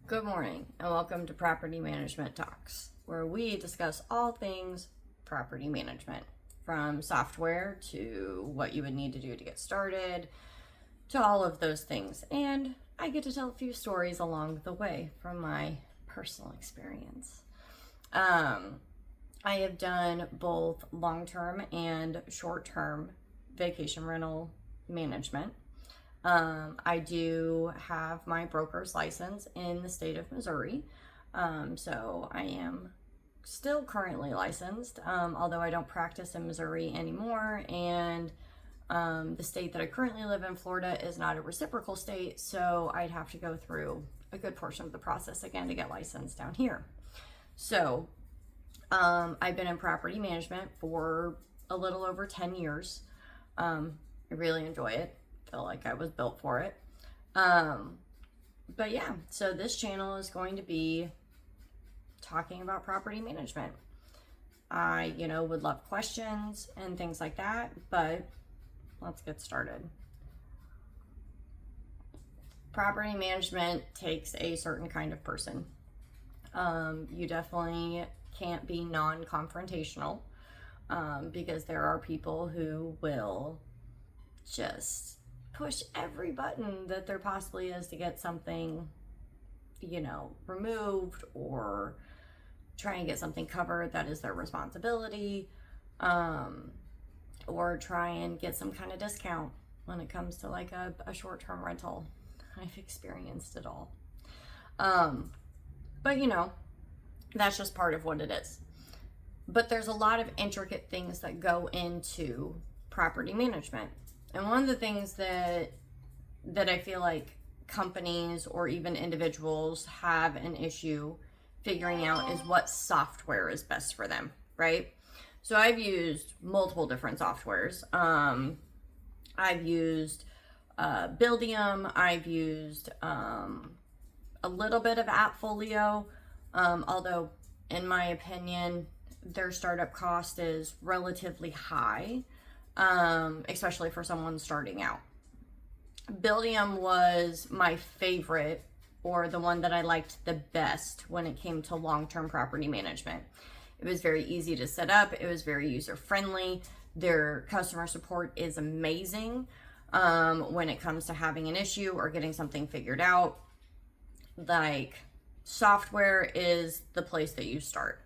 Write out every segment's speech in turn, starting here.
Good morning and welcome to Property Management Talks, where we discuss all things property management, from software to what you would need to do to get started, to all of those things. And I get to tell a few stories along the way from my personal experience. I have done both long-term and short-term vacation rental management. I do have my broker's license in the state of Missouri. So I am still currently licensed, although I don't practice in Missouri anymore. And the state that I currently live in, Florida, is not a reciprocal state. So I'd have to go through a good portion of the process again to get licensed down here. So I've been in property management for a little over 10 years. I really enjoy it. Feel like I was built for it. But yeah, so this channel is going to be talking about property management. I, would love questions and things like that, but let's get started. Property management takes a certain kind of person. You definitely can't be non-confrontational, because there are people who will just push every button that there possibly is to get something, removed, or try and get something covered that is their responsibility, or try and get some kind of discount when it comes to like a short-term rental. I've experienced it all. But that's just part of what it is. But there's a lot of intricate things that go into property management. And one of the things that I feel like companies or even individuals have an issue figuring out is what software is best for them, right? So I've used multiple different softwares. I've used Buildium. I've used a little bit of Appfolio, although in my opinion, their startup cost is relatively high. Especially for someone starting out. Buildium was my favorite, or the one that I liked the best when it came to long-term property management. It was very easy to set up. It was very user-friendly. Their customer support is amazing when it comes to having an issue or getting something figured out. Like, software is the place that you start,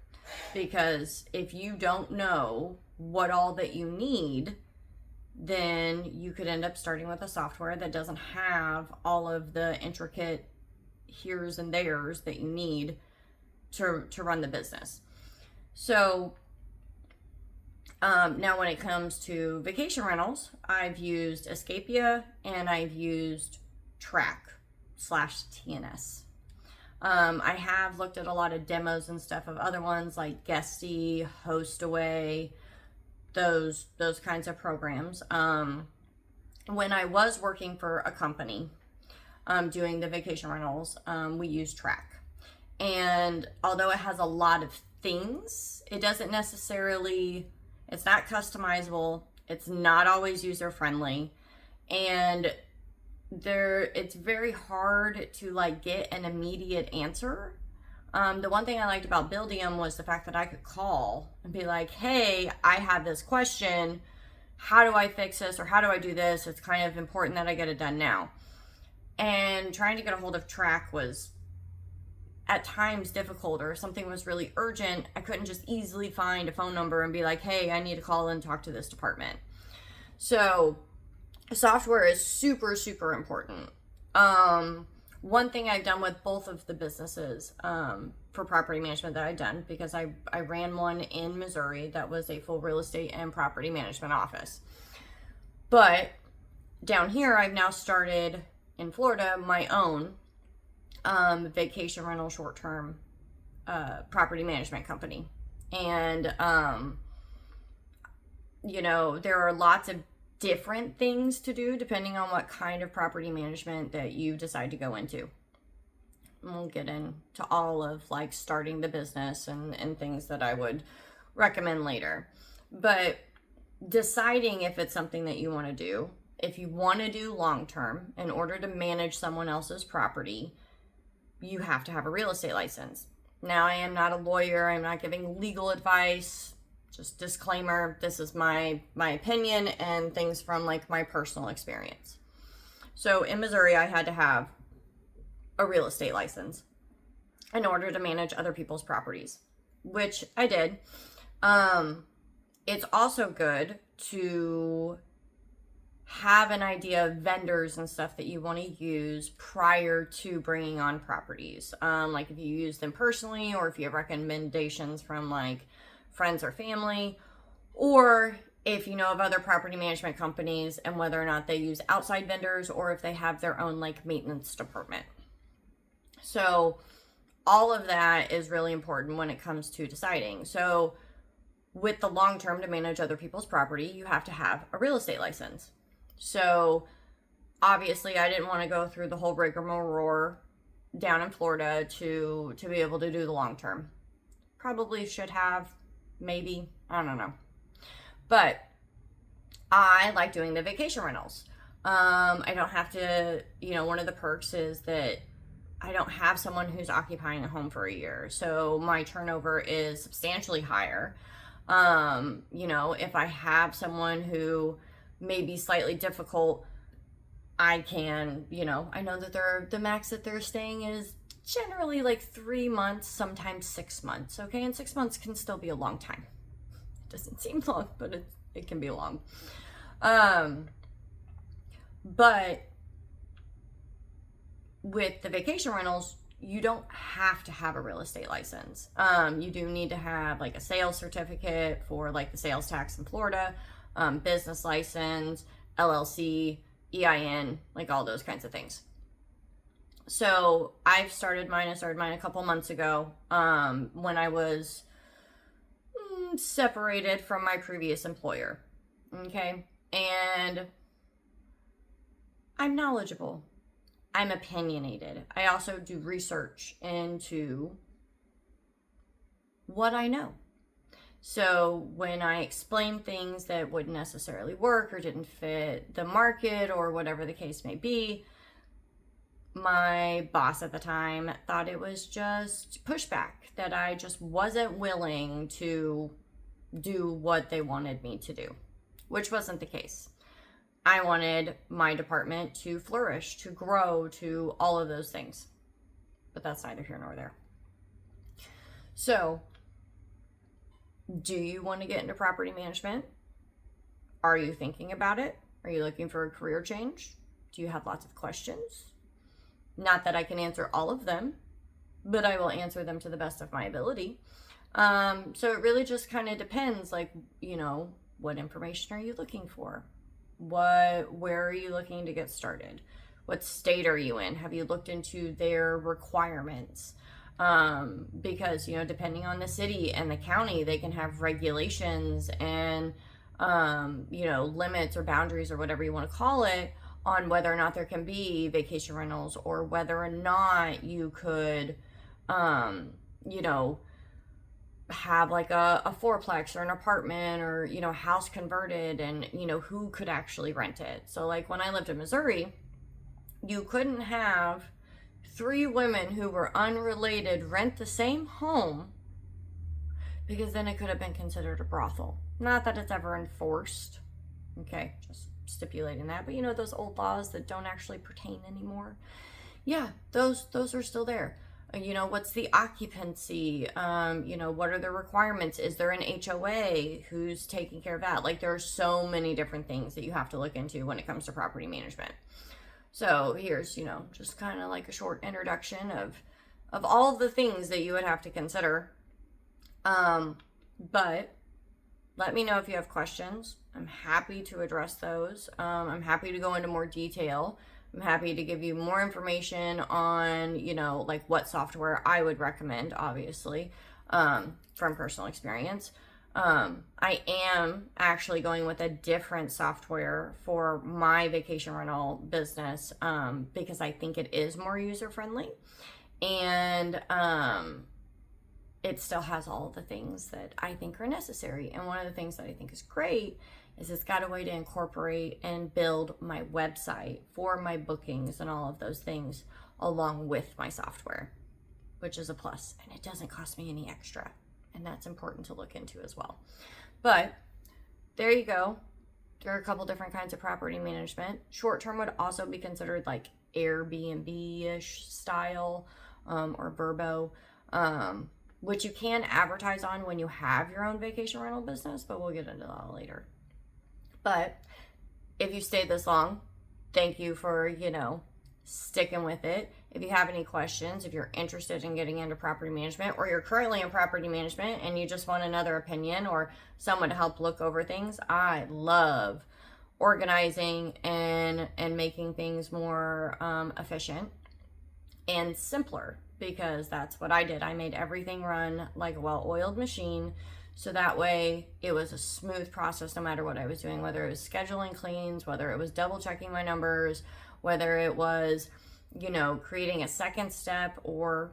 because if you don't know what all that you need, then you could end up starting with a software that doesn't have all of the intricate here's and there's that you need to run the business. So now when it comes to vacation rentals, I've used Escapia and I've used Track/TNS. I have looked at a lot of demos and stuff of other ones like Guesty, HostAway, those kinds of programs. When I was working for a company doing the vacation rentals, we used Track. And although it has a lot of things, it doesn't necessarily, it's not customizable, it's not always user-friendly, and it's very hard to get an immediate answer. The one thing I liked about Buildium was the fact that I could call and be like, hey, I have this question. How do I fix this? Or how do I do this? It's kind of important that I get it done now. And trying to get a hold of Track was at times difficult, or if something was really urgent, I couldn't just easily find a phone number and be like, hey, I need to call and talk to this department. So software is super, super important. One thing I've done with both of the businesses for property management that I've done, because I ran one in Missouri that was a full real estate and property management office. But down here, I've now started in Florida my own vacation rental short-term property management company. And, there are lots of different things to do depending on what kind of property management that you decide to go into. And we'll get into all of starting the business and things that I would recommend later. But deciding if it's something that you want to do, if you want to do long term in order to manage someone else's property, you have to have a real estate license. Now, I am not a lawyer. I'm not giving legal advice. Just disclaimer, this is my opinion and things from like my personal experience. So in Missouri, I had to have a real estate license in order to manage other people's properties, which I did. It's also good to have an idea of vendors and stuff that you want to use prior to bringing on properties. Like if you use them personally, or if you have recommendations from like friends or family, or if you know of other property management companies and whether or not they use outside vendors, or if they have their own like maintenance department. So all of that is really important when it comes to deciding. So with the long term, to manage other people's property, you have to have a real estate license. So obviously I didn't want to go through the whole rigmarole down in Florida to be able to do the long term. Probably should have, maybe, I don't know. But I like doing the vacation rentals. I don't have to, one of the perks is that I don't have someone who's occupying a home for a year. So my turnover is substantially higher. If I have someone who may be slightly difficult, I can, I know that the max that they're staying is generally like 3 months, sometimes 6 months. Okay. And 6 months can still be a long time. It doesn't seem long, but it can be long. But with the vacation rentals, you don't have to have a real estate license. You do need to have like a sales certificate for like the sales tax in Florida, business license, LLC, EIN, like all those kinds of things. So I started mine a couple months ago, when I was separated from my previous employer. Okay. And I'm knowledgeable. I'm opinionated. I also do research into what I know. So when I explain things that wouldn't necessarily work or didn't fit the market or whatever the case may be, my boss at the time thought it was just pushback, that I just wasn't willing to do what they wanted me to do, which wasn't the case. I wanted my department to flourish, to grow, to all of those things. But that's neither here nor there. So, do you want to get into property management? Are you thinking about it? Are you looking for a career change? Do you have lots of questions? Not that I can answer all of them, but I will answer them to the best of my ability. So it really just kind of depends, like, what information are you looking for? Where are you looking to get started? What state are you in? Have you looked into their requirements? Because, depending on the city and the county, they can have regulations and, limits or boundaries or whatever you want to call it on whether or not there can be vacation rentals, or whether or not you could, have like a fourplex or an apartment or, house converted, and, who could actually rent it. So like when I lived in Missouri, you couldn't have 3 women who were unrelated rent the same home, because then it could have been considered a brothel. Not that it's ever enforced. Okay, just stipulating that. But those old laws that don't actually pertain anymore. Yeah, those are still there. What's the occupancy? What are the requirements? Is there an HOA? Who's taking care of that? Like, there are so many different things that you have to look into when it comes to property management. So here's, just kind of like a short introduction of all of the things that you would have to consider. But let me know if you have questions. I'm happy to address those. I'm happy to go into more detail. I'm happy to give you more information on, like what software I would recommend, obviously, from personal experience. I am actually going with a different software for my vacation rental business, because I think it is more user-friendly, and it still has all of the things that I think are necessary. And one of the things that I think is great is it's got a way to incorporate and build my website for my bookings and all of those things along with my software, which is a plus, and it doesn't cost me any extra. And that's important to look into as well. But there you go. There are a couple different kinds of property management. Short-term would also be considered like Airbnb-ish style, or Vrbo, which you can advertise on when you have your own vacation rental business, but we'll get into that later. But if you stayed this long, thank you for, sticking with it. If you have any questions, if you're interested in getting into property management, or you're currently in property management and you just want another opinion or someone to help look over things, I love organizing and making things more efficient and simpler, because that's what I did. I made everything run like a well-oiled machine, so that way it was a smooth process no matter what I was doing, whether it was scheduling cleans, whether it was double checking my numbers, whether it was, creating a second step, or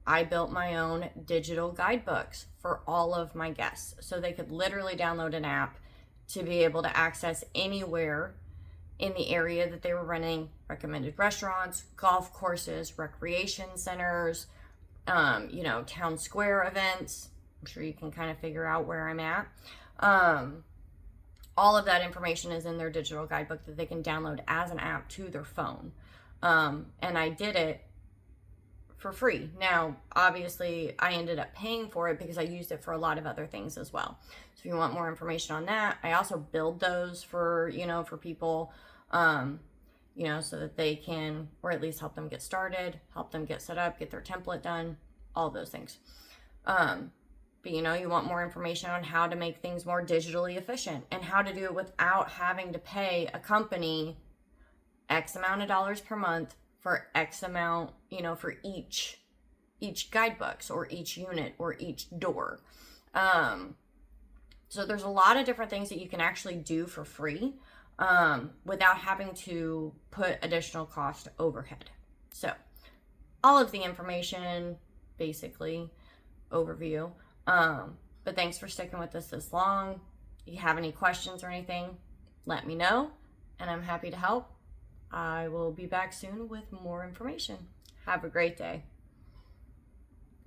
I built my own digital guidebooks for all of my guests. So they could literally download an app to be able to access anywhere in the area that they were running recommended restaurants, golf courses, recreation centers, town square events. I'm sure you can kind of figure out where I'm at. All of that information is in their digital guidebook that they can download as an app to their phone. And I did it for free. Now, obviously, I ended up paying for it because I used it for a lot of other things as well. So if you want more information on that, I also build those for people, so that they can, or at least help them get started, help them get set up, get their template done, all those things. But you want more information on how to make things more digitally efficient and how to do it without having to pay a company X amount of dollars per month for X amount, for each guidebooks or each unit or each door. So there's a lot of different things that you can actually do for free without having to put additional cost overhead. So all of the information, basically, overview. But thanks for sticking with us this long. If you have any questions or anything, let me know, and I'm happy to help. I will be back soon with more information. Have a great day.